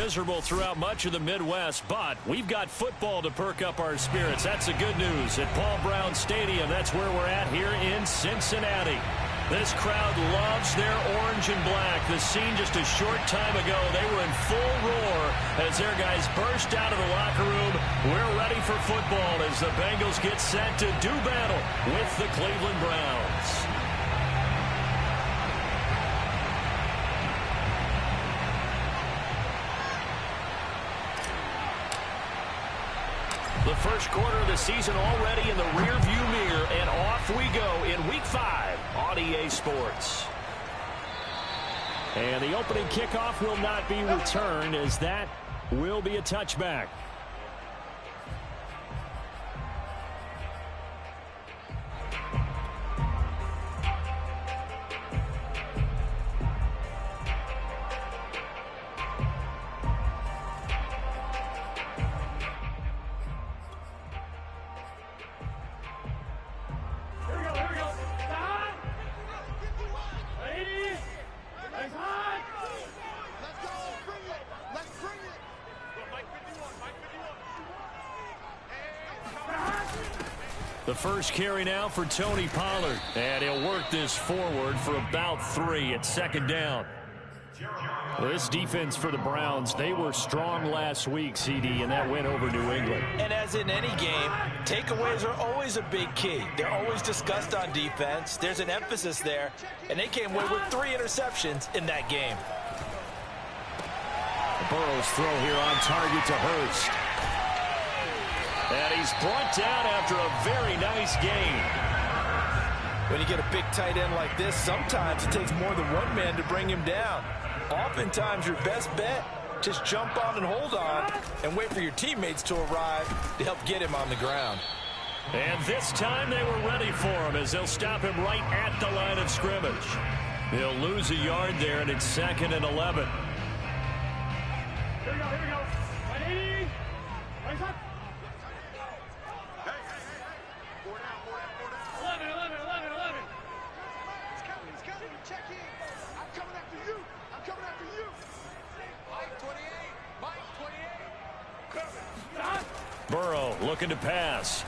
miserable throughout much of the Midwest, but we've got football to perk up our spirits. That's the good news at Paul Brown Stadium. That's where we're at here in Cincinnati. This crowd loves their orange and black. The scene just a short time ago, they were in full roar as their guys burst out of the locker room. We're ready for football as the Bengals get set to do battle with the Cleveland Browns. The first quarter of the season already in the rearview mirror, and off we go in Week 5 on EA Sports. And the opening kickoff will not be returned, as that will be a touchback. The first carry now for Tony Pollard, and he'll work this forward for about 3 at second down. Well, this defense for the Browns, they were strong last week, CD, and that went over New England. And as in any game, takeaways are always a big key. They're always discussed on defense. There's an emphasis there, and they came away with 3 interceptions in that game. Burrow's throw here on target to Hurst. And he's brought down after a very nice gain. When you get a big tight end like this, sometimes it takes more than one man to bring him down. Oftentimes, your best bet, just jump on and hold on and wait for your teammates to arrive to help get him on the ground. And this time they were ready for him as they'll stop him right at the line of scrimmage. They'll lose a yard there, and it's 2nd and 11. Here we go, here we go. 180. Right up. 11. He's coming. Check in. I'm coming after you. Mike 28. Burrow looking to pass.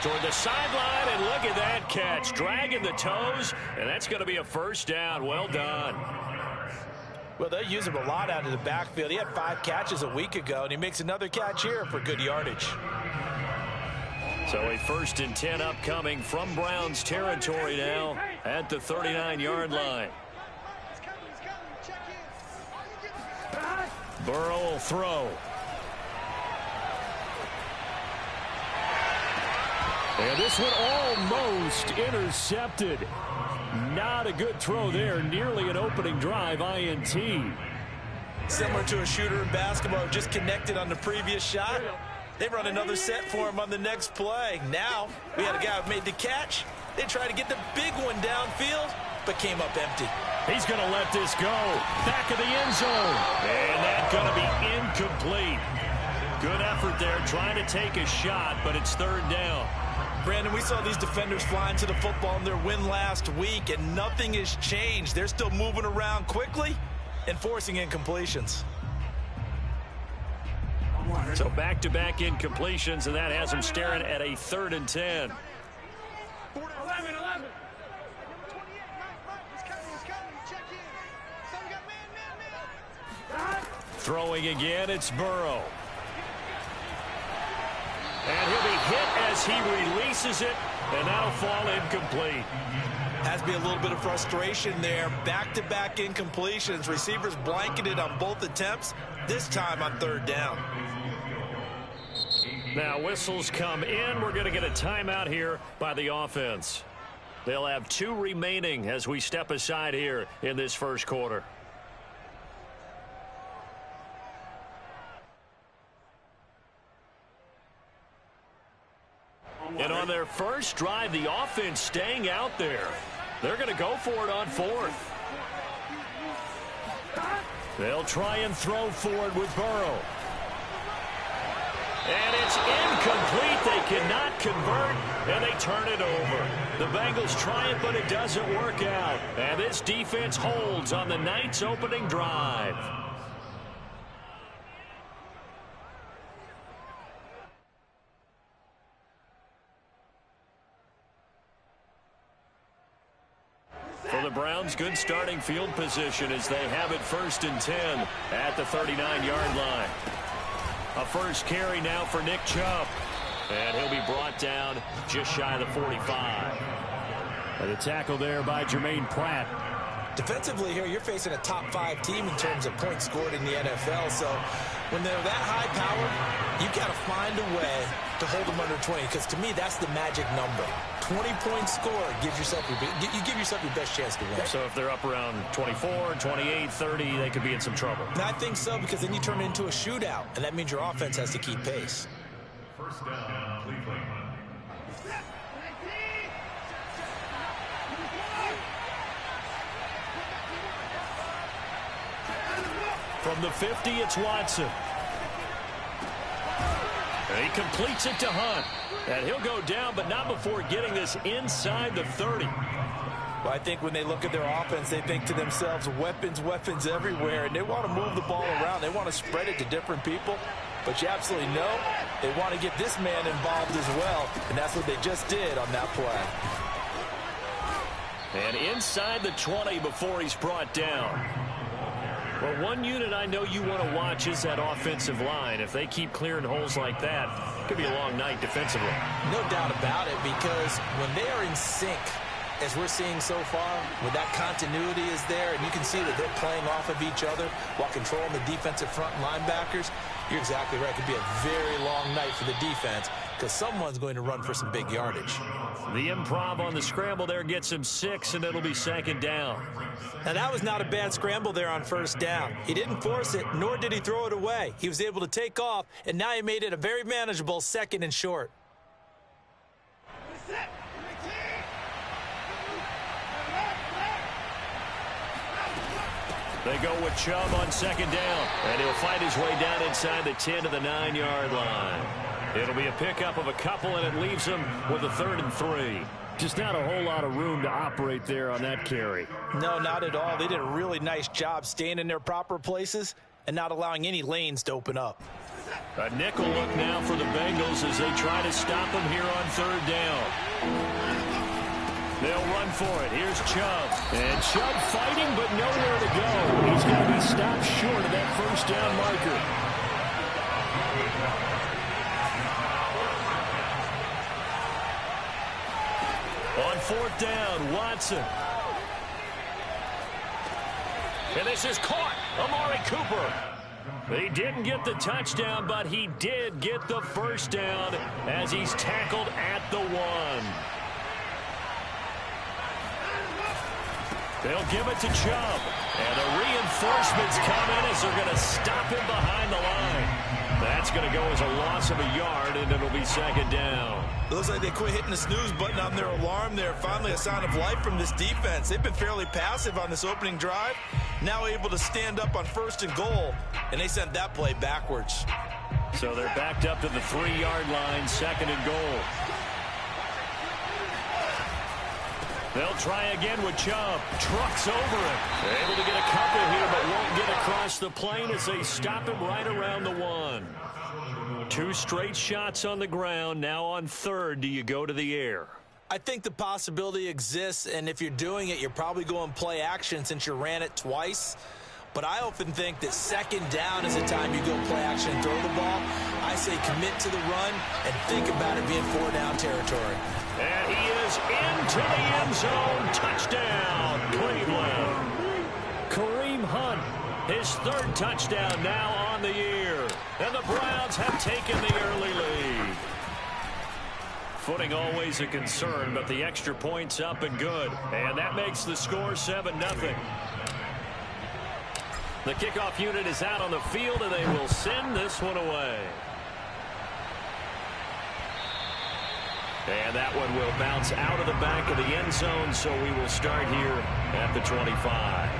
Toward the sideline, and look at that catch. Dragging the toes, and that's going to be a first down. Well done. Well, they use him a lot out of the backfield. He had 5 catches a week ago, and he makes another catch here for good yardage. So a 1st and 10 upcoming from Browns territory now at the 39-yard line. Burrow will throw. And this one almost intercepted. Not a good throw there. Nearly an opening drive INT. Similar to a shooter in basketball, just connected on the previous shot. They run another set for him on the next play. Now, we had a guy who made the catch. They tried to get the big one downfield, but came up empty. He's going to let this go. Back of the end zone. And that's going to be incomplete. Good effort there, trying to take a shot, but it's 3rd down. Brandon, we saw these defenders flying to the football in their win last week, and nothing has changed. They're still moving around quickly and forcing incompletions. So back-to-back incompletions, and that has them staring at a 3rd and 10. 11. Throwing again, it's Burrow. And he'll be hit as he releases it, and that'll fall incomplete. Has to be a little bit of frustration there. Back-to-back incompletions. Receivers blanketed on both attempts, this time on 3rd down. Now whistles come in. We're going to get a timeout here by the offense. They'll have 2 remaining as we step aside here in this first quarter. And on their first drive, the offense staying out there. They're going to go for it on 4th. They'll try and throw forward with Burrow. And it's incomplete. They cannot convert, and they turn it over. The Bengals try it, but it doesn't work out. And this defense holds on the night's opening drive. For the Browns, good starting field position as they have it 1st and 10 at the 39-yard line. A first carry now for Nick Chubb. And he'll be brought down just shy of the 45. And a tackle there by Jermaine Pratt. Defensively here, you're facing a top-5 team in terms of points scored in the NFL. So when they're that high power, you've got to find a way to hold them under 20. Because to me, that's the magic number. 20-point score gives yourself you give yourself your best chance to win. So if they're up around 24, 28, 30, they could be in some trouble. And I think so, because then you turn it into a shootout, and that means your offense has to keep pace. First down, Cleveland. From the 50, it's Watson. And he completes it to Hunt. And he'll go down, but not before getting this inside the 30. Well, I think when they look at their offense, they think to themselves, weapons, weapons everywhere, and they want to move the ball around. They want to spread it to different people. But you absolutely know they want to get this man involved as well, and that's what they just did on that play. And inside the 20 before he's brought down. Well, one unit I know you want to watch is that offensive line. If they keep clearing holes like that, it could be a long night defensively. No doubt about it, because when they are in sync, as we're seeing so far, when that continuity is there, and you can see that they're playing off of each other while controlling the defensive front linebackers, you're exactly right. It could be a very long night for the defense because someone's going to run for some big yardage. The improv on the scramble there gets him 6, and it'll be 2nd down. Now, that was not a bad scramble there on 1st down. He didn't force it, nor did he throw it away. He was able to take off, and now he made it a very manageable 2nd and short. They go with Chubb on 2nd down, and he'll fight his way down inside the 10 to the 9-yard line. It'll be a pickup of a couple, and it leaves him with a 3rd and 3. Just not a whole lot of room to operate there on that carry. No, not at all. They did a really nice job staying in their proper places and not allowing any lanes to open up. A nickel look now for the Bengals as they try to stop him here on 3rd down. They'll run for it. Here's Chubb. And Chubb fighting, but nowhere to go. He's going to be stopped short of that 1st down marker. On 4th down, Watson. And this is caught. Amari Cooper. He didn't get the touchdown, but he did get the 1st down as he's tackled at the 1. They'll give it to Chubb. And the reinforcements come in as they're going to stop him behind the line. That's going to go as a loss of a yard, and it'll be 2nd down. It looks like they quit hitting the snooze button on their alarm there. Finally a sign of life from this defense. They've been fairly passive on this opening drive. Now able to stand up on 1st and goal, and they sent that play backwards. So they're backed up to the 3-yard line, 2nd and goal. They'll try again with Chubb. Trucks over it. They're able to get a couple here, but won't get across the plane as they stop him right around the 1. 2 straight shots on the ground. Now on 3rd, do you go to the air? I think the possibility exists, and if you're doing it, you're probably going play action since you ran it twice. But I often think that 2nd down is the time you go play action and throw the ball. I say commit to the run and think about it being 4-down territory. And he is into the end zone. Touchdown, Cleveland. Kareem Hunt, his 3rd touchdown now on the year. And the Browns have taken the early lead. Footing always a concern, but the extra point's up and good. And that makes the score 7-0. The kickoff unit is out on the field, and they will send this one away. And that one will bounce out of the back of the end zone, so we will start here at the 25.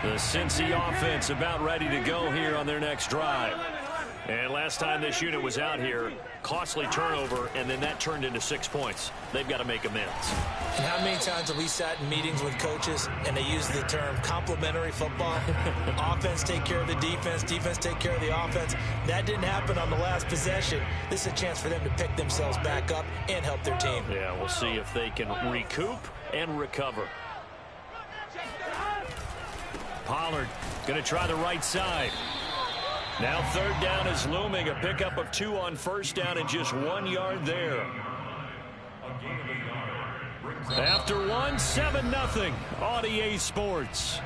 The Cincy offense about ready to go here on their next drive. And last time this unit was out here, costly turnover, and then that turned into 6 points. They've got to make amends. And how many times have we sat in meetings with coaches and they use the term complementary football? Offense take care of the defense, defense take care of the offense. That didn't happen on the last possession. This is a chance for them to pick themselves back up and help their team. Yeah, we'll see if they can recoup and recover. Pollard going to try the right side. Now third down is looming. A pickup of 2 on first down and just 1 yard there. After 1, 7-0 on EA Sports.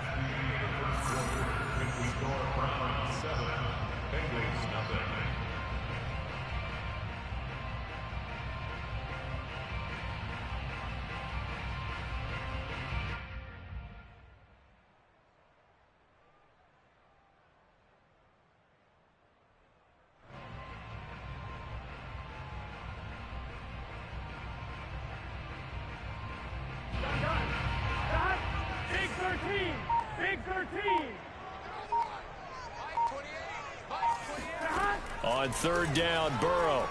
On third down, Burrow.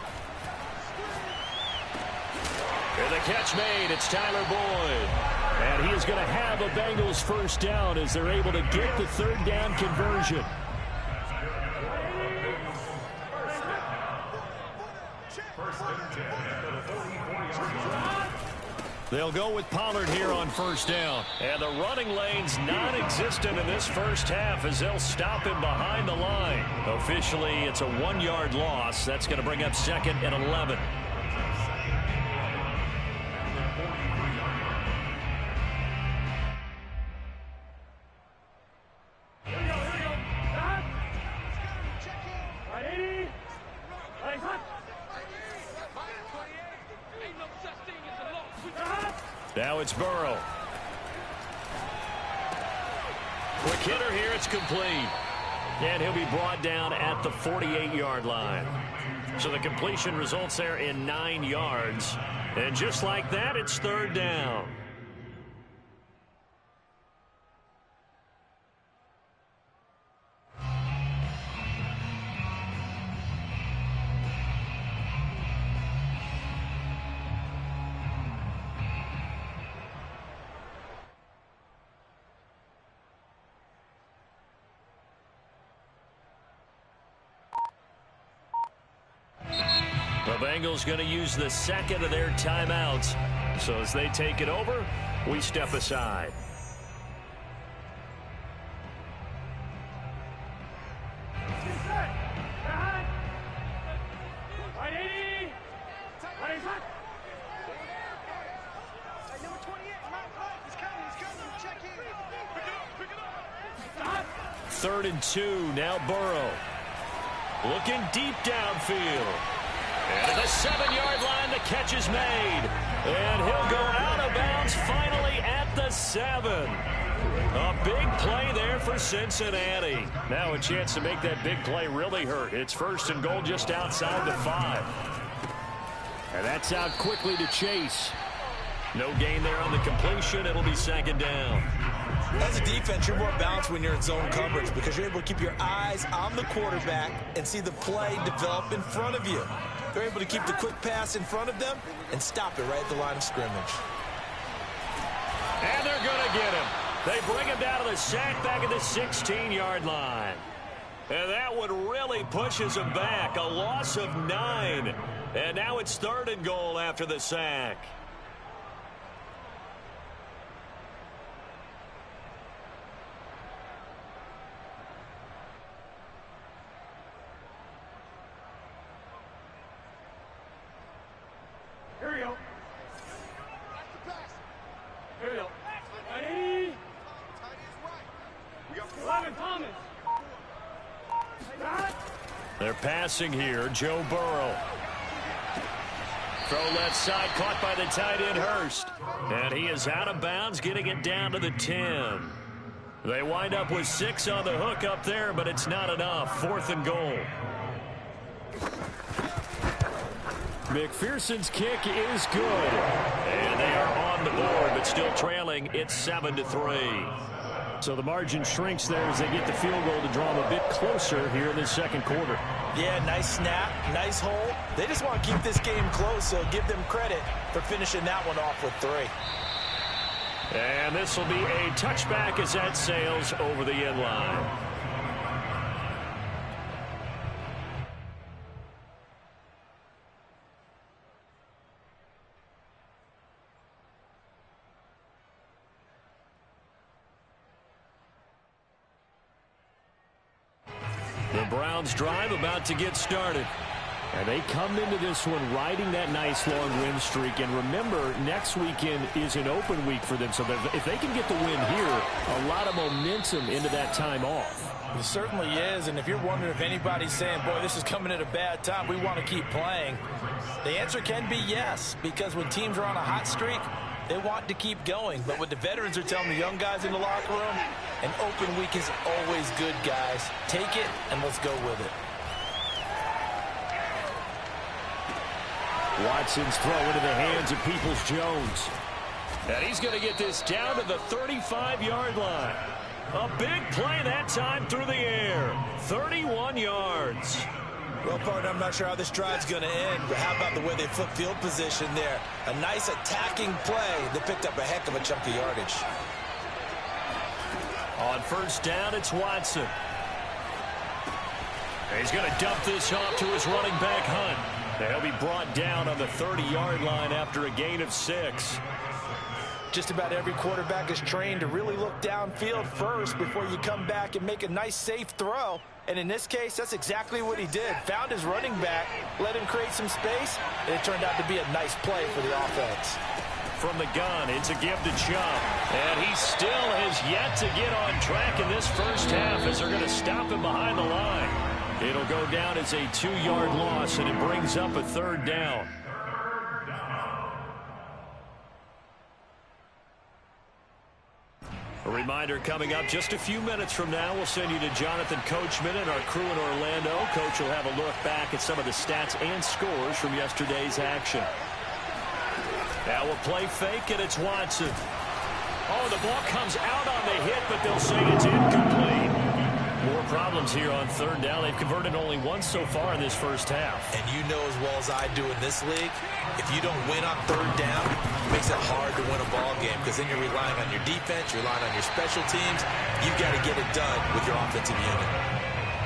And the catch made. It's Tyler Boyd. And he is going to have a Bengals first down as they're able to get the third down conversion. They'll go with Pollard here on first down. And the running lane's non-existent in this first half as they'll stop him behind the line. Officially, it's a 1-yard loss. That's going to bring up 2nd and 11. Now it's Burrow. Quick hitter here. It's complete. And he'll be brought down at the 48-yard line. So the completion results there in 9 yards. And just like that, it's third down. The Bengals going to use the second of their timeouts. So as they take it over, we step aside. Third and 2, now Burrow. Looking deep downfield. And at the 7-yard line, the catch is made. And he'll go out of bounds finally at the 7. A big play there for Cincinnati. Now a chance to make that big play really hurt. It's first and goal just outside the 5. And that's out quickly to Chase. No gain there on the completion. It'll be second down. As a defense, you're more balanced when you're in zone coverage because you're able to keep your eyes on the quarterback and see the play develop in front of you. They're able to keep the quick pass in front of them and stop it right at the line of scrimmage. And they're going to get him. They bring him down to the sack back at the 16-yard line. And that one really pushes him back. A loss of 9. And now it's third and goal after the sack. Here we go. Here we go. Ready? We got 11 Thomas. They're passing here. Joe Burrow. Throw left side, caught by the tight end Hurst. And he is out of bounds, getting it down to the 10. They wind up with 6 on the hook up there, but it's not enough. Fourth and goal. McPherson's kick is good. And they are on the board, but still trailing. It's 7-3. So the margin shrinks there as they get the field goal to draw them a bit closer here in this second quarter. Yeah, nice snap, nice hole. They just want to keep this game close, so give them credit for finishing that one off with 3. And this will be a touchback as that sails over the end line. The Browns drive about to get started. And they come into this one riding that nice long win streak. And remember, next weekend is an open week for them. So if they can get the win here, a lot of momentum into that time off. It certainly is. And if you're wondering if anybody's saying, boy, this is coming at a bad time, we want to keep playing, the answer can be yes. Because when teams are on a hot streak, they want to keep going. But what the veterans are telling the young guys in the locker room, an open week is always good, guys. Take it and let's go with it. Watson's throw into the hands of Peoples-Jones. And he's going to get this down to the 35-yard line. A big play that time through the air. 31 yards. Well, partner, I'm not sure how this drive's going to end, but how about the way they flip field position there? A nice attacking play. They picked up a heck of a chunk of yardage. On first down, it's Watson. He's going to dump this off to his running back, Hunt. They'll be brought down on the 30-yard line after a gain of 6. Just about every quarterback is trained to really look downfield first before you come back and make a nice, safe throw. And in this case, that's exactly what he did. Found his running back, let him create some space, and it turned out to be a nice play for the offense. From the gun, it's a give to Chubb. And he still has yet to get on track in this first half as they're going to stop him behind the line. It'll go down as a 2-yard loss, and it brings up a third down. A reminder coming up just a few minutes from now, we'll send you to Jonathan Coachman and our crew in Orlando. Coach will have a look back at some of the stats and scores from yesterday's action. Now we'll play fake, and it's Watson. Oh, the ball comes out on the hit, but they'll say it's incomplete. More problems here on third down. They've converted only once so far in this first half. And you know as well as I do in this league, if you don't win on third down, it makes it hard to win a ball game because then you're relying on your defense, you're relying on your special teams. You've got to get it done with your offensive unit.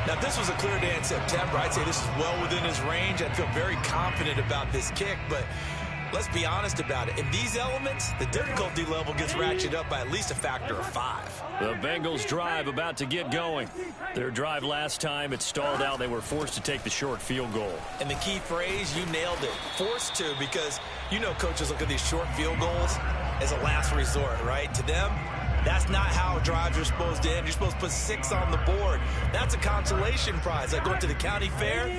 Now, if this was a clear day in September, I'd say this is well within his range. I'd feel very confident about this kick, but let's be honest about it. In these elements, the difficulty level gets ratcheted up by at least a factor of 5. The Bengals drive about to get going. Their drive last time, it stalled out. They were forced to take the short field goal. And the key phrase, you nailed it, forced to, because you know coaches look at these short field goals as a last resort, right? To them, that's not how drives are supposed to end. You're supposed to put 6 on the board. That's a consolation prize. Like going to the county fair,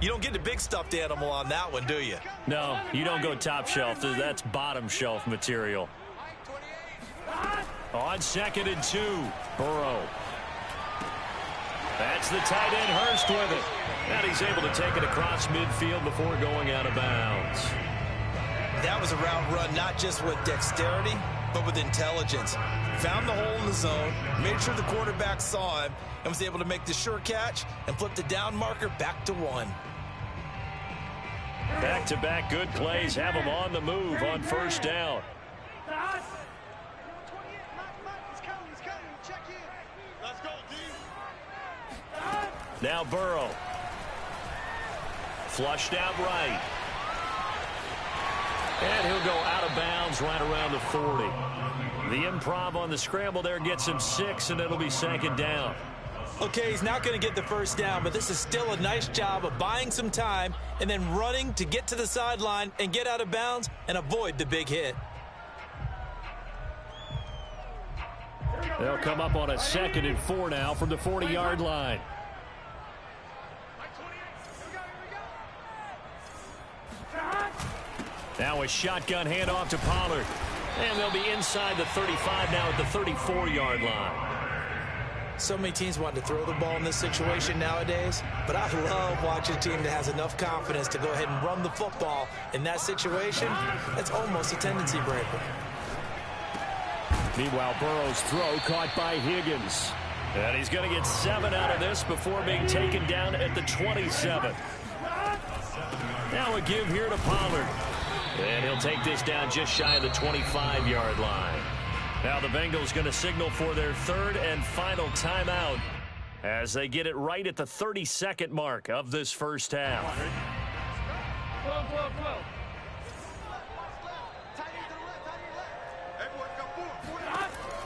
you don't get the big stuffed animal on that one, do you? No, you don't go top shelf. That's bottom shelf material. On 2nd and 2, Burrow. That's the tight end Hurst with it. And he's able to take it across midfield before going out of bounds. That was a route run not just with dexterity, but with intelligence. Found the hole in the zone, made sure the quarterback saw him, and was able to make the sure catch and flip the down marker back to 1. Back-to-back good plays have them on the move on first down. Now Burrow. Flushed out right. And he'll go out of bounds right around the 40. The improv on the scramble there gets him 6, and it'll be 2nd down. Okay, he's not going to get the first down, but this is still a nice job of buying some time and then running to get to the sideline and get out of bounds and avoid the big hit. They'll come up on a 2nd and 4 now from the 40-yard line. Now a shotgun handoff to Pollard. And they'll be inside the 35 now at the 34-yard line. So many teams want to throw the ball in this situation nowadays, but I love watching a team that has enough confidence to go ahead and run the football in that situation. That's almost a tendency breaker. Meanwhile, Burrow's throw caught by Higgins. And he's going to get 7 out of this before being taken down at the 27. Now a give here to Pollard. And he'll take this down just shy of the 25-yard line. Now the Bengals going to signal for their third and final timeout as they get it right at the 32nd mark of this first half.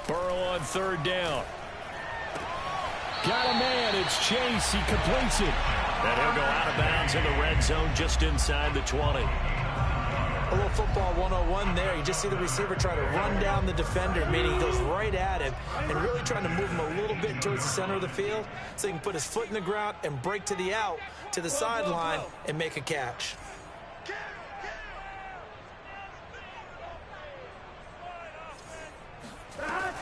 Burrow on third down. Got a man. It's Chase. He completes it. And he'll go out of bounds in the red zone just inside the 20. A little football 101 there. You just see the receiver try to run down the defender, meaning he goes right at him and really trying to move him a little bit towards the center of the field so he can put his foot in the ground and break to the out, to the sideline, and make a catch.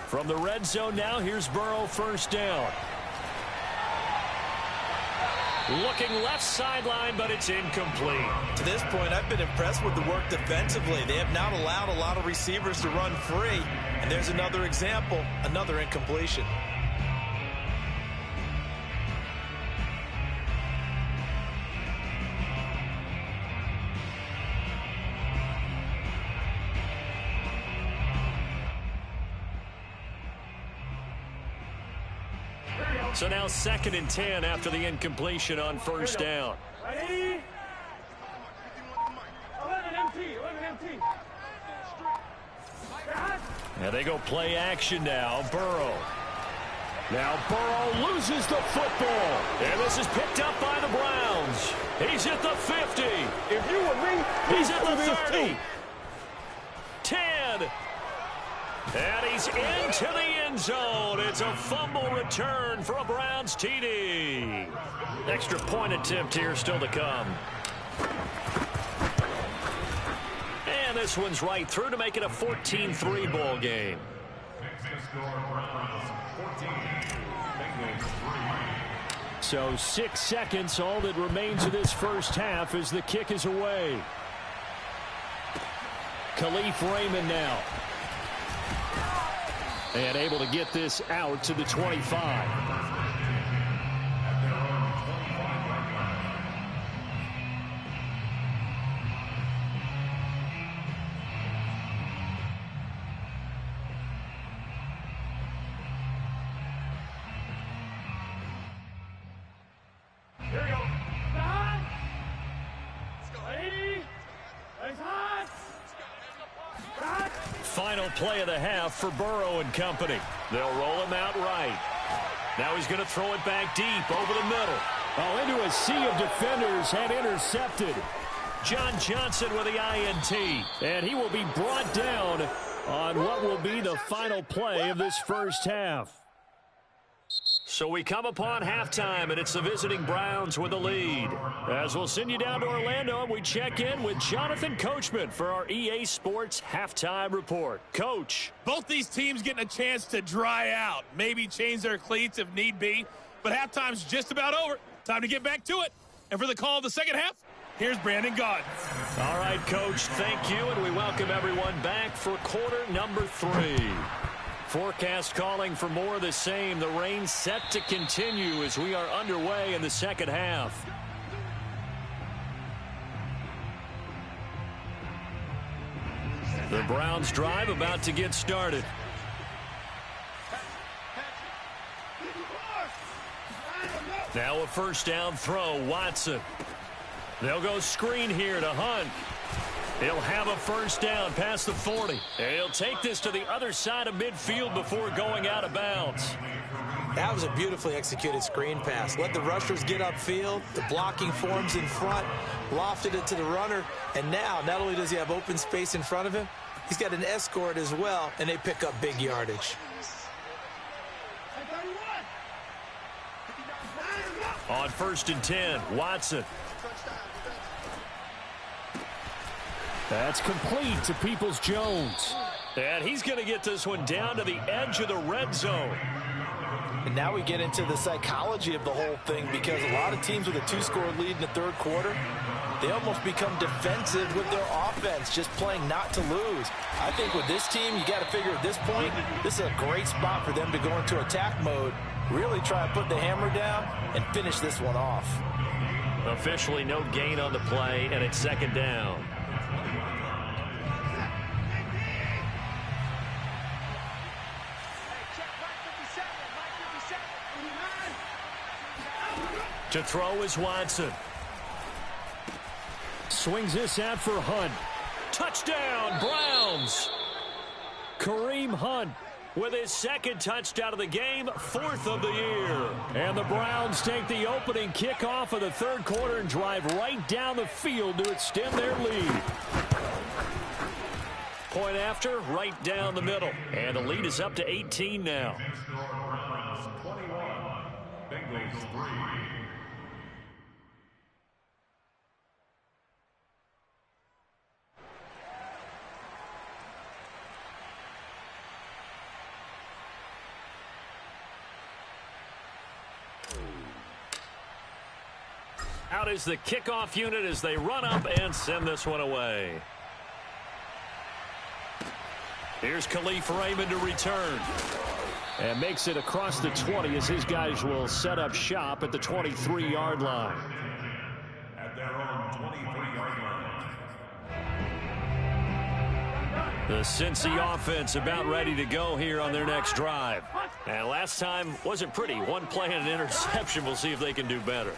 From the red zone now, here's Burrow first down. Looking left sideline, but it's incomplete. To this point, I've been impressed with the work defensively. They have not allowed a lot of receivers to run free. And there's another example, another incompletion. So now 2nd and 10 after the incompletion on first down. Now they go play action now. Burrow. Now Burrow loses the football. And this is picked up by the Browns. He's at the 50. If you were me, he's at the 30. 10. And he's into the end zone. It's a fumble return for a Browns TD. Extra point attempt here still to come. And this one's right through to make it a 14-3 ball game. So 6 seconds, all that remains of this first half as the kick is away. Khalif Raymond now. And able to get this out to the 25. Here we go. Final play of the half for Burrow and company. They'll roll him out right. Now he's going to throw it back deep over the middle. Oh, into a sea of defenders and intercepted. John Johnson with the INT. And he will be brought down on what will be the final play of this first half. So we come upon halftime, and it's the visiting Browns with the lead. As we'll send you down to Orlando, we check in with Jonathan Coachman for our EA Sports Halftime Report. Coach. Both these teams getting a chance to dry out, maybe change their cleats if need be, but halftime's just about over. Time to get back to it. And for the call of the second half, here's Brandon Gaudin. All right, Coach, thank you, and we welcome everyone back for quarter number 3. Forecast calling for more of the same. The rain set to continue as we are underway in the second half. The Browns drive about to get started. Now a first down throw, Watson. They'll go screen here to Hunt. He'll have a first down past the 40. And he'll take this to the other side of midfield before going out of bounds. That was a beautifully executed screen pass. Let the rushers get upfield. The blocking forms in front. Lofted it to the runner. And now, not only does he have open space in front of him, he's got an escort as well, and they pick up big yardage. On 1st and 10, Watson. That's complete to Peoples-Jones. And he's going to get this one down to the edge of the red zone. And now we get into the psychology of the whole thing, because a lot of teams with a 2-score lead in the third quarter, they almost become defensive with their offense, just playing not to lose. I think with this team, you got to figure at this point, this is a great spot for them to go into attack mode, really try to put the hammer down and finish this one off. Officially no gain on the play, and it's second down. To throw is Watson. Swings this out for Hunt. Touchdown, Browns. Kareem Hunt with his second touchdown of the game, 4th of the year. And the Browns take the opening kickoff of the third quarter and drive right down the field to extend their lead. Point after, right down the middle. And the lead is up to 18 now. Browns 21, Bengals 3. Out is the kickoff unit as they run up and send this one away. Here's Khalif Raymond to return. And makes it across the 20 as his guys will set up shop at the 23-yard line. At their own 23-yard line. The Cincy offense about ready to go here on their next drive. And last time wasn't pretty. One play and an interception. We'll see if they can do better.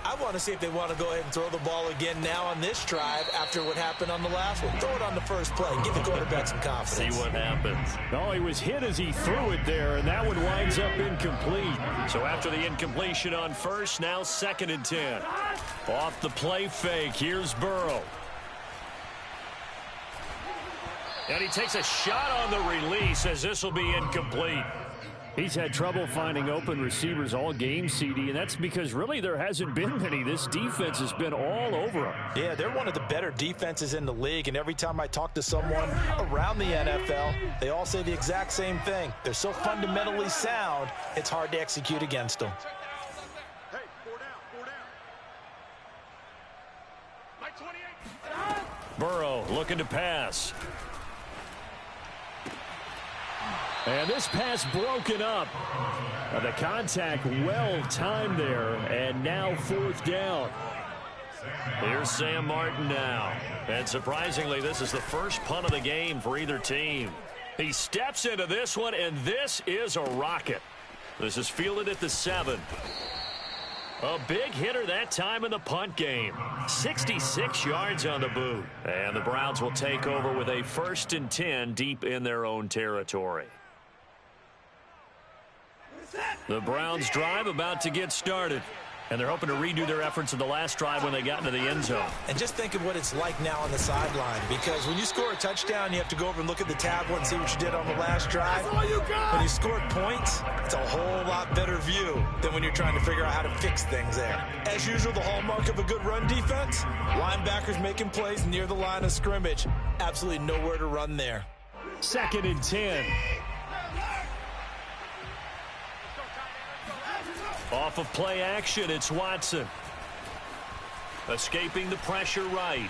I want to see if they want to go ahead and throw the ball again now on this drive after what happened on the last one. Throw it on the first play. Give the quarterback some confidence. See what happens. No, he was hit as he threw it there, and that one winds up incomplete. So after the incompletion on first, now 2nd and 10. Off the play fake, here's Burrow. And he takes a shot on the release as this will be incomplete. He's had trouble finding open receivers all game, CD, and that's because really there hasn't been many. This defense has been all over him. Yeah, they're one of the better defenses in the league, and every time I talk to someone around the NFL, they all say the exact same thing. They're so fundamentally sound, it's hard to execute against them. Hey, 4 down, 4 down. Like 28. Burrow looking to pass. And this pass broken up. The contact well timed there, and now 4th down. Here's Sam Martin now. And surprisingly, this is the first punt of the game for either team. He steps into this one, and this is a rocket. This is fielded at the 7. A big hitter that time in the punt game. 66 yards on the boot. And the Browns will take over with a 1st and 10 deep in their own territory. The Browns drive about to get started. And they're hoping to redo their efforts in the last drive when they got into the end zone. And just think of what it's like now on the sideline, because when you score a touchdown, you have to go over and look at the tablet and see what you did on the last drive. When you scored points, it's a whole lot better view than when you're trying to figure out how to fix things there. As usual, the hallmark of a good run defense, linebackers making plays near the line of scrimmage. Absolutely nowhere to run there. 2nd and 10. Off of play action, it's Watson. Escaping the pressure right.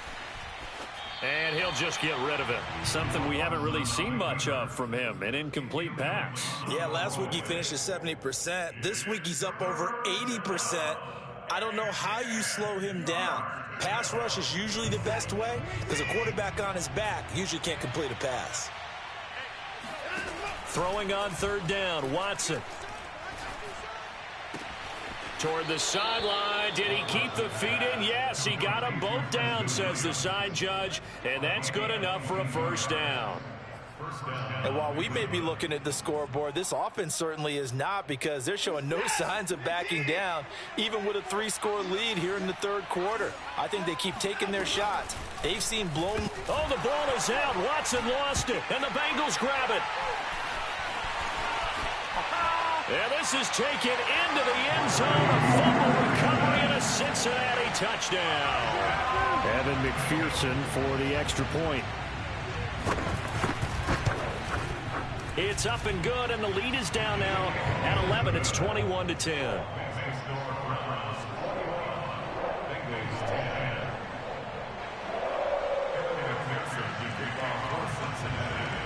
And he'll just get rid of it. Something we haven't really seen much of from him, an incomplete pass. Yeah, last week he finished at 70%. This week he's up over 80%. I don't know how you slow him down. Pass rush is usually the best way because a quarterback on his back usually can't complete a pass. Throwing on 3rd down, Watson. Toward the sideline. Did he keep the feet in? Yes, he got them both down, says the side judge, and that's good enough for a 1st down. And while we may be looking at the scoreboard, this offense certainly is not, because they're showing no signs of backing down, even with a 3-score lead here in the third quarter. I think they keep taking their shots. They've seen blown. Oh, the ball is out. Watson lost it, and the Bengals grab it. And this is taken into the end zone. A fumble recovery and a Cincinnati touchdown. Evan McPherson for the extra point. It's up and good, and the lead is down now at 11. It's 21-10.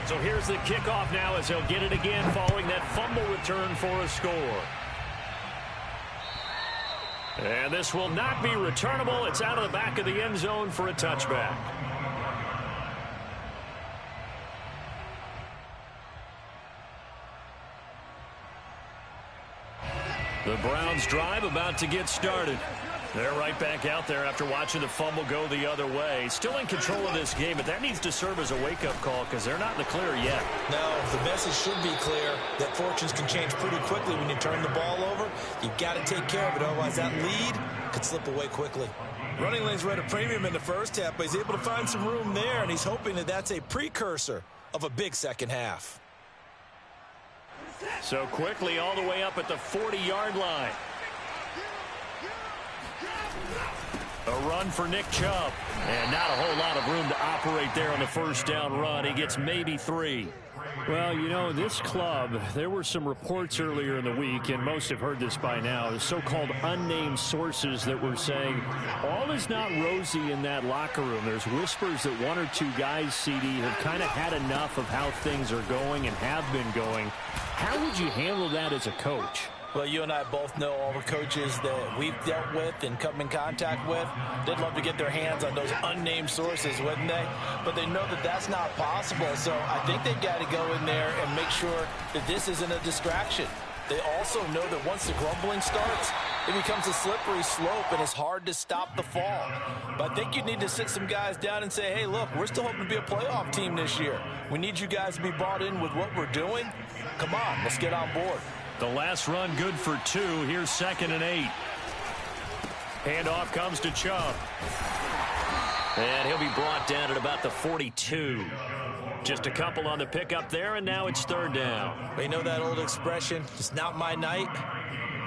So here's the kickoff now as he'll get it again following that fumble return for a score. And this will not be returnable. It's out of the back of the end zone for a touchback. The Browns drive about to get started. They're right back out there after watching the fumble go the other way. Still in control of this game, but that needs to serve as a wake-up call because they're not in the clear yet. No, the message should be clear that fortunes can change pretty quickly when you turn the ball over. You've got to take care of it, otherwise that lead could slip away quickly. Running lanes were at a premium in the first half, but he's able to find some room there, and he's hoping that that's a precursor of a big second half. So quickly all the way up at the 40-yard line. A run for Nick Chubb. And not a whole lot of room to operate there on the first down run. He gets maybe 3. Well, you know, this club, there were some reports earlier in the week, and most have heard this by now, the so-called unnamed sources that were saying all is not rosy in that locker room. There's whispers that 1 or 2 guys, CD, have kind of had enough of how things are going and have been going. How would you handle that as a coach? Well, you and I both know all the coaches that we've dealt with and come in contact with. They'd love to get their hands on those unnamed sources, wouldn't they? But they know that that's not possible. So I think they've got to go in there and make sure that this isn't a distraction. They also know that once the grumbling starts, it becomes a slippery slope, and it's hard to stop the fall. But I think you need to sit some guys down and say, hey, look, we're still hoping to be a playoff team this year. We need you guys to be bought in with what we're doing. Come on, let's get on board. The last run good for 2. Here's 2nd and 8. Handoff comes to Chubb. And he'll be brought down at about the 42. Just a couple on the pickup there, and now it's 3rd down. You know that old expression, it's not my night?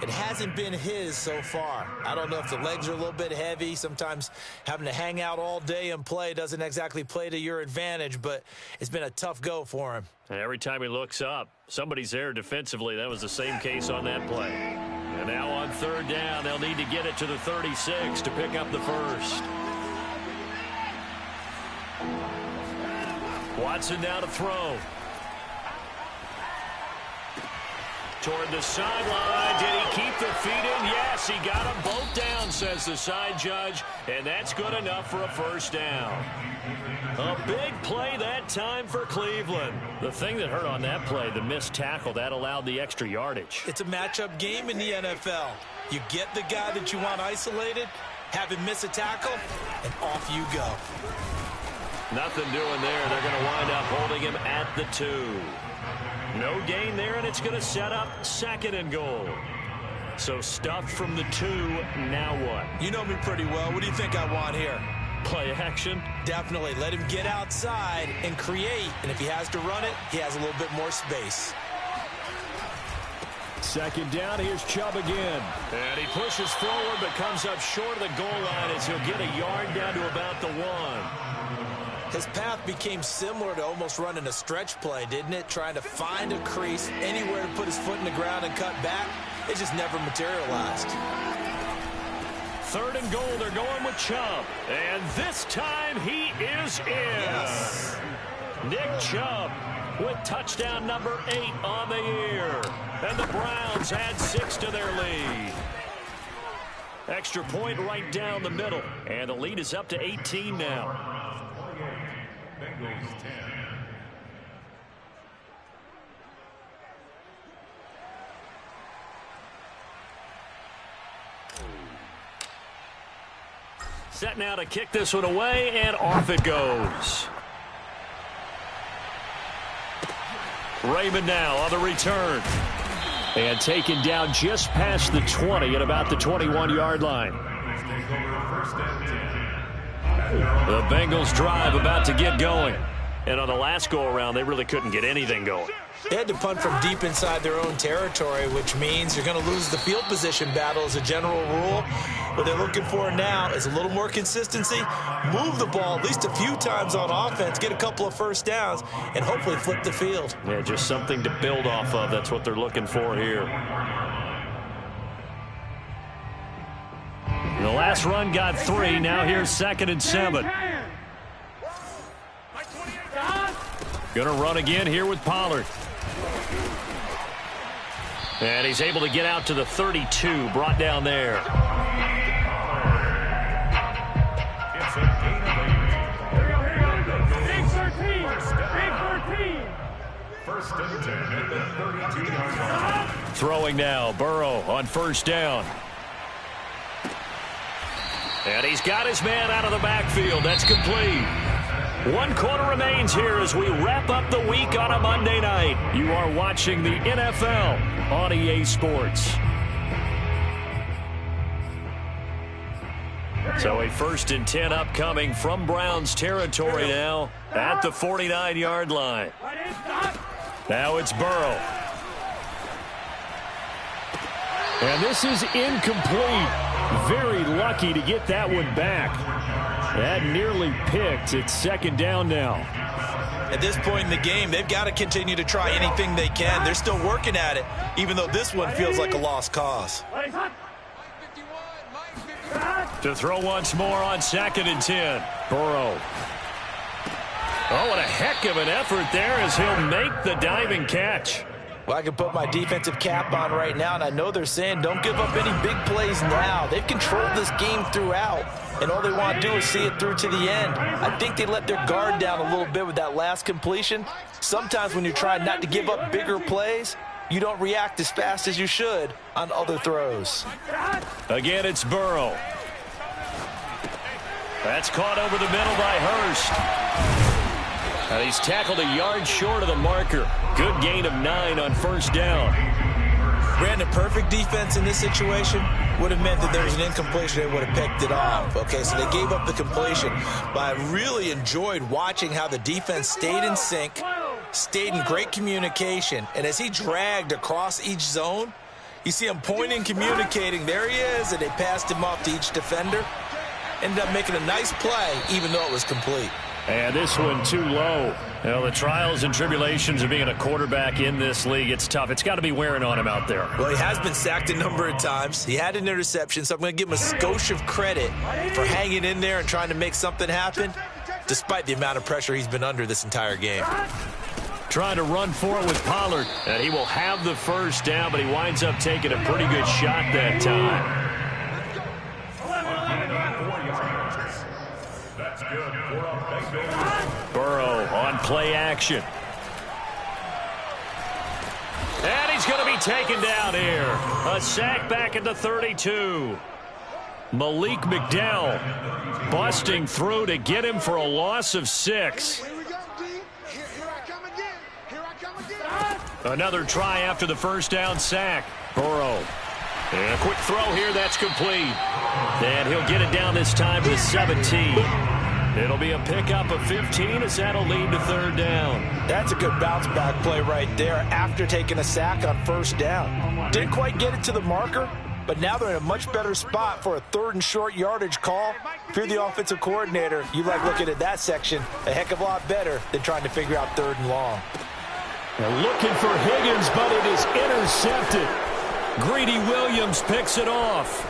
It hasn't been his so far. I don't know if the legs are a little bit heavy. Sometimes having to hang out all day and play doesn't exactly play to your advantage, but it's been a tough go for him. And every time he looks up, somebody's there defensively. That was the same case on that play. And now on 3rd down, they'll need to get it to the 36 to pick up the first. Watson now to throw. Toward the sideline. Did he keep the feet in? Yes, he got them both down, says the side judge. And that's good enough for a first down. A big play that time for Cleveland. The thing that hurt on that play, the missed tackle, that allowed the extra yardage. It's a matchup game in the NFL. You get the guy that you want isolated, have him miss a tackle, and off you go. Nothing doing there. They're going to wind up holding him at the 2. No gain there, and it's going to set up 2nd and goal. So stuffed from the 2, now what? You know me pretty well. What do you think I want here? Play action? Definitely. Let him get outside and create, and if he has to run it, he has a little bit more space. 2nd down, here's Chubb again. And he pushes forward but comes up short of the goal line as he'll get a yard down to about the 1. His path became similar to almost running a stretch play, didn't it? Trying to find a crease, anywhere to put his foot in the ground and cut back. It just never materialized. 3rd and goal, they're going with Chubb. And this time he is in. Yes. Nick Chubb with touchdown number 8 on the year. And the Browns add 6 to their lead. Extra point right down the middle. And the lead is up to 18 now. Bengals 10. Set now to kick this one away, and off it goes. Raymond now on the return. And taken down just past the 20 at about the 21-yard line. The Bengals drive about to get going. And on the last go-around, they really couldn't get anything going. They had to punt from deep inside their own territory, which means you're going to lose the field position battle as a general rule. What they're looking for now is a little more consistency, move the ball at least a few times on offense, get a couple of first downs, and hopefully flip the field. Yeah, just something to build off of. That's what they're looking for here. The last run got 3. Now here's 2nd and 7. Going to run again here with Pollard. And he's able to get out to the 32, brought down there. It's a gain of 8. Big 13. Big 13. First and 10 at the 32-yard line. Throwing now, Burrow on first down. And he's got his man out of the backfield. That's complete. 1 quarter remains here as we wrap up the week on a Monday night. You are watching the NFL on EA Sports. So a 1st and 10 upcoming from Browns territory now at the 49-yard line. Now it's Burrow. And this is incomplete. Very lucky to get that one back. That nearly picked. It's 2nd down now. At this point in the game, they've got to continue to try anything they can. They're still working at it, even though this one feels like a lost cause. To throw once more on 2nd and 10. Burrow. Oh, what a heck of an effort there as he'll make the diving catch. Well, I can put my defensive cap on right now, and I know they're saying don't give up any big plays now. They've controlled this game throughout, and all they want to do is see it through to the end. I think they let their guard down a little bit with that last completion. Sometimes when you're trying not to give up bigger plays, you don't react as fast as you should on other throws. Again, it's Burrow. That's caught over the middle by Hurst. And he's tackled a yard short of the marker. Good gain of 9 on first down. Brandon, perfect defense in this situation would have meant that there was an incompletion. They would have picked it off. Okay, so they gave up the completion. But I really enjoyed watching how the defense stayed in sync, stayed in great communication. And as he dragged across each zone, you see him pointing, communicating. There he is, and they passed him off to each defender. Ended up making a nice play, even though it was complete. And this one too low. Well, the trials and tribulations of being a quarterback in this league, it's tough. It's got to be wearing on him out there. Well, he has been sacked a number of times. He had an interception, so I'm going to give him a skosh of credit for hanging in there and trying to make something happen, despite the amount of pressure he's been under this entire game. Trying to run for it with Pollard. And he will have the first down, but he winds up taking a pretty good shot that time. That's good for a Bengals. Burrow on play action. And he's going to be taken down here. A sack back at the 32. Malik McDowell busting through to get him for a loss of 6. Here we go, D. Here I come again. Here I come again. Another try after the first down sack. Burrow. And a quick throw here, that's complete. And he'll get it down this time to 17. It'll be a pickup of 15 as that'll lead to 3rd down. That's a good bounce-back play right there after taking a sack on first down. Didn't quite get it to the marker, but now they're in a much better spot for a 3rd and short yardage call. If you're the offensive coordinator, you like looking at that section a heck of a lot better than trying to figure out 3rd and long. They're looking for Higgins, but it is intercepted. Greedy Williams picks it off.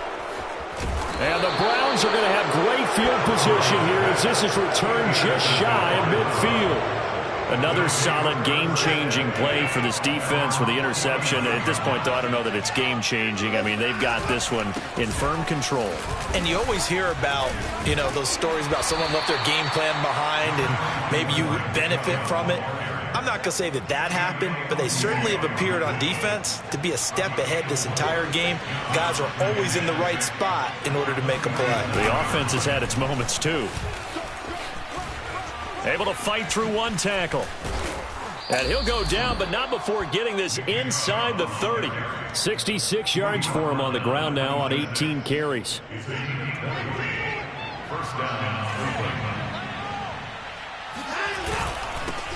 And the Browns are going to have great field position here as this is returned just shy of midfield. Another solid game-changing play for this defense with the interception. At this point, though, I don't know that it's game-changing. I mean, they've got this one in firm control. And you always hear about, you know, those stories about someone left their game plan behind and maybe you benefit from it. I'm not going to say that that happened, but they certainly have appeared on defense to be a step ahead this entire game. Guys are always in the right spot in order to make a play. The offense has had its moments, too. Able to fight through one tackle. And he'll go down, but not before getting this inside the 30. 66 yards for him on the ground now on 18 carries. First down.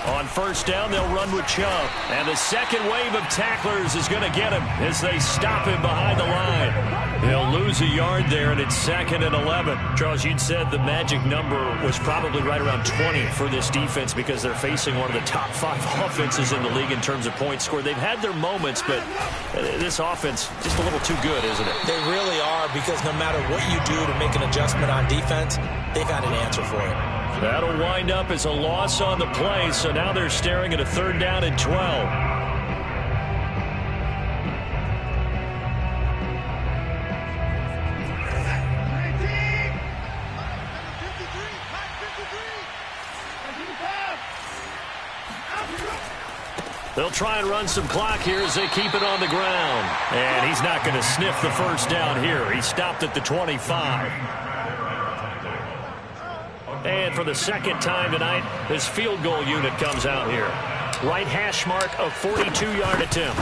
On first down, they'll run with Chubb. And the second wave of tacklers is going to get him as they stop him behind the line. He'll lose a yard there, and it's 2nd and 11. Charles, you'd said the magic number was probably right around 20 for this defense because they're facing one of the top 5 offenses in the league in terms of points scored. They've had their moments, but this offense just a little too good, isn't it? They really are, because no matter what you do to make an adjustment on defense, they've had an answer for it. That'll wind up as a loss on the play, so now they're staring at a 3rd down and 12. They'll try and run some clock here as they keep it on the ground. And he's not going to sniff the 1st down here. He stopped at the 25. And for the 2nd time tonight, his field goal unit comes out here. Right hash mark of 42-yard attempt.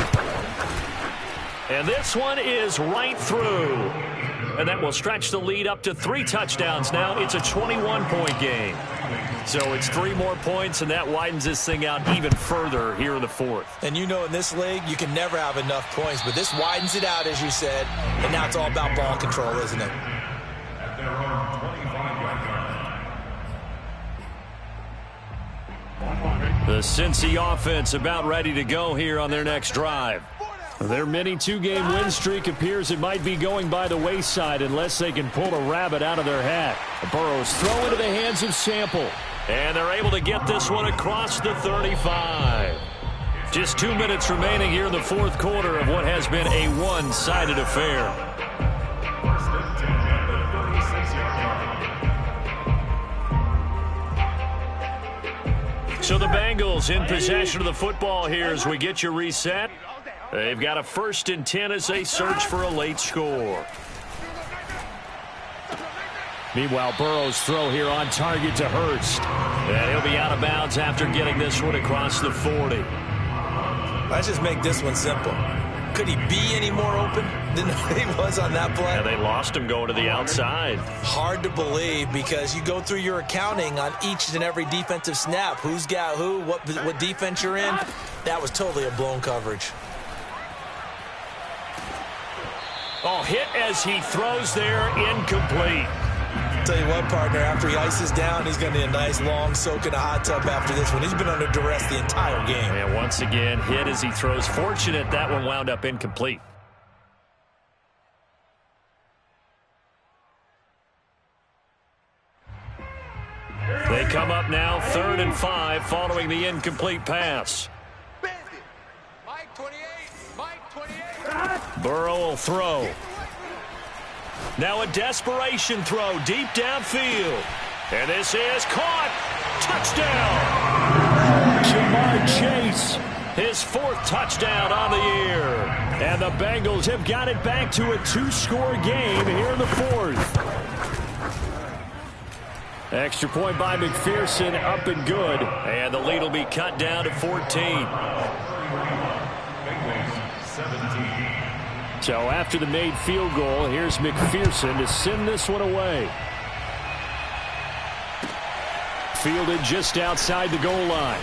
And this one is right through. And that will stretch the lead up to 3 touchdowns now. It's a 21-point game. So it's 3 more points, and that widens this thing out even further here in the 4th. And you know in this league, you can never have enough points, but this widens it out, as you said, and now it's all about ball control, isn't it? At their own 25-yard line. The Cincy offense about ready to go here on their next drive. Their mini 2-game win streak appears it might be going by the wayside unless they can pull a rabbit out of their hat. Burrow's throw into the hands of Sample. And they're able to get this one across the 35. Just 2 minutes remaining here in the 4th quarter of what has been a one-sided affair. So the Bengals in possession of the football here as we get you reset. They've got a 1st and 10 as they search for a late score. Meanwhile, Burrow's throw here on target to Hurst. And he'll be out of bounds after getting this one across the 40. Let's just make this one simple. Could he be any more open than he was on that play? And they lost him going to the outside. Hard to believe because you go through your accounting on each and every defensive snap. Who's got who, what defense you're in. That was totally a blown coverage. Oh, hit as he throws there, incomplete. Tell you what, partner, after he ices down, he's going to need a nice long soak in a hot tub after this one. He's been under duress the entire game. And once again, hit as he throws. Fortunate that one wound up incomplete. They come up now 3rd and 5 following the incomplete pass. Mike 28. Mike 28. Burrow will throw. Now a desperation throw deep downfield. And this is caught. Touchdown. Jamar Chase. His 4th touchdown on the year. And the Bengals have got it back to a 2-score game here in the 4th. Extra point by McPherson, up and good. And the lead will be cut down to 14. So after the made field goal, here's McPherson to send this one away. Fielded just outside the goal line.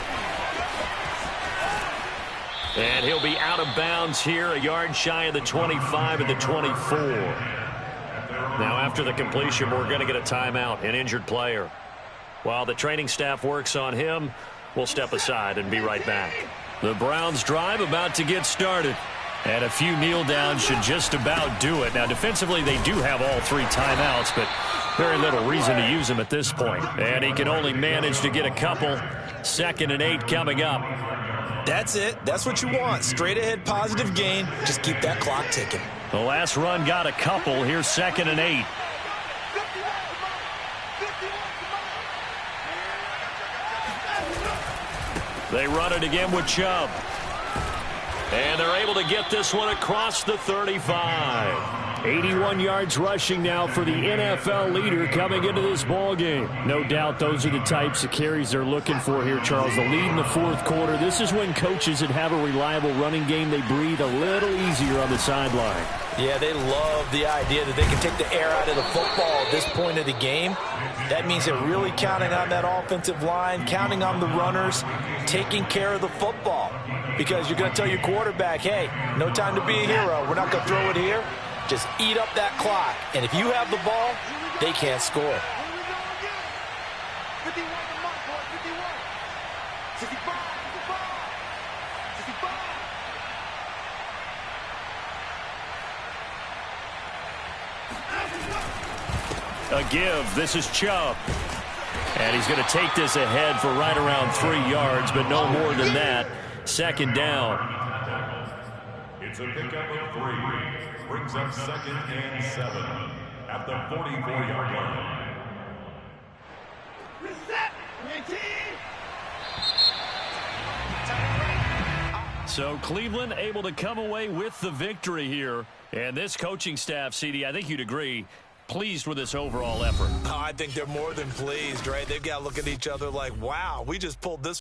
And he'll be out of bounds here, a yard shy of the 25 and the 24. Now after the completion, we're going to get a timeout, an injured player. While the training staff works on him, we'll step aside and be right back. The Browns drive about to get started. And a few kneel downs should just about do it. Now, defensively, they do have all 3 timeouts, but very little reason to use them at this point. And he can only manage to get a couple. 2nd and 8 coming up. That's it. That's what you want. Straight ahead positive gain. Just keep that clock ticking. The last run got a couple. Here's 2nd and 8. They run it again with Chubb. And they're able to get this one across the 35. 81 yards rushing now for the NFL leader coming into this ball game. No doubt those are the types of carries they're looking for here, Charles. The lead in the 4th quarter. This is when coaches that have a reliable running game, they breathe a little easier on the sideline. Yeah, they love the idea that they can take the air out of the football at this point of the game. That means they're really counting on that offensive line, counting on the runners, taking care of the football. Because you're going to tell your quarterback, hey, no time to be a hero. We're not going to throw it here. Just eat up that clock. And if you have the ball, they can't score. 51 to Mike, boy, 51. 65, 65. A give. This is Chubb. And he's going to take this ahead for right around 3 yards, but no more than that. Second down. It's a pickup of 3. Brings up 2nd and 7 at the 44-yard line. So Cleveland able to come away with the victory here. And this coaching staff, CD, I think you'd agree, pleased with this overall effort. I think they're more than pleased, right? They've got to look at each other like, wow, we just pulled this